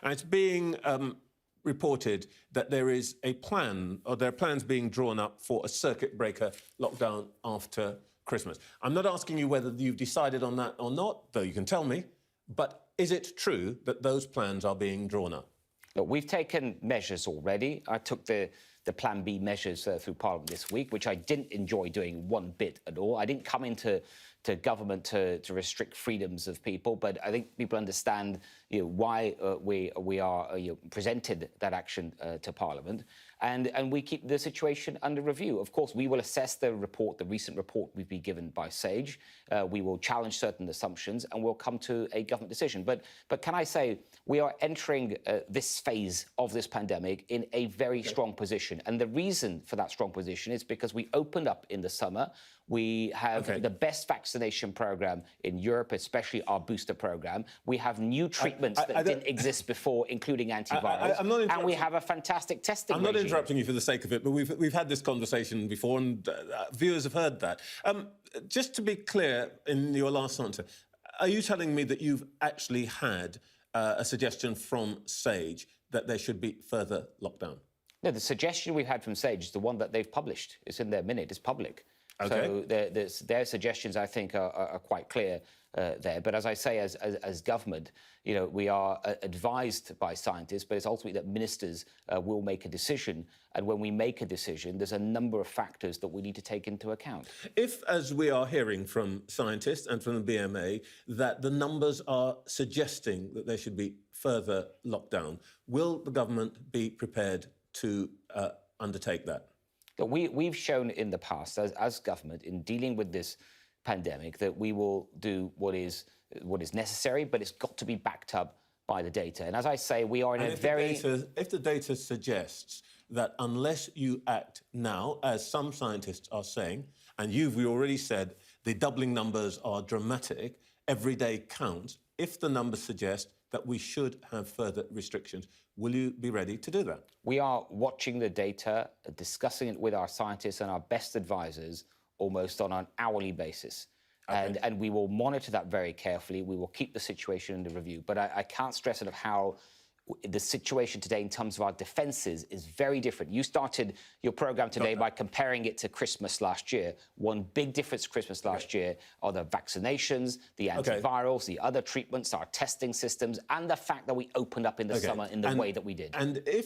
And it's being reported that there is a plan, or there are plans being drawn up for a circuit breaker lockdown after Christmas. I'm not asking you whether you've decided on that or not, though you can tell me, but is it true that those plans are being drawn up? Look, we've taken measures already. I took the Plan B measures through Parliament this week, which I didn't enjoy doing one bit at all. I didn't come into government to restrict freedoms of people, but I think people understand why we are presented that action to Parliament, and we keep the situation under review. Of course, we will assess the recent report we've been given by Sage. We will challenge certain assumptions, and we'll come to a government decision. But can I say, we are entering this phase of this pandemic in a very strong position. And the reason for that strong position is because we opened up in the summer. We have the best vaccination program in Europe, especially our booster program. We have new treatments that didn't exist before, including antivirals. And we have a fantastic testing regime. I'm not interrupting you for the sake of it, but we've had this conversation before, and viewers have heard that. Just to be clear, in your last answer, are you telling me that you've actually had a suggestion from Sage that there should be further lockdown? No, the suggestion we've had from Sage is the one that they've published. It's in their minute. It's public. Okay. So their suggestions, I think, are quite clear there. But as I say, as government, we are advised by scientists, but it's ultimately that ministers will make a decision. And when we make a decision, there's a number of factors that we need to take into account. If, as we are hearing from scientists and from the BMA, that the numbers are suggesting that there should be further lockdown, will the government be prepared to undertake that? We've shown in the past, as government, in dealing with this pandemic, that we will do what is necessary, but it's got to be backed up by the data. And as I say, we are in a very... If the data suggests that unless you act now, as some scientists are saying, and we already said the doubling numbers are dramatic, every day counts, if the numbers suggest that we should have further restrictions, will you be ready to do that? We are watching the data, discussing it with our scientists and our best advisors almost on an hourly basis. Okay. And we will monitor that very carefully. We will keep the situation under review. But I can't stress enough how the situation today in terms of our defences is very different. You started your programme today by comparing it to Christmas last year. One big difference to Christmas last year are the vaccinations, the antivirals, the other treatments, our testing systems, and the fact that we opened up in the summer in the way that we did. And if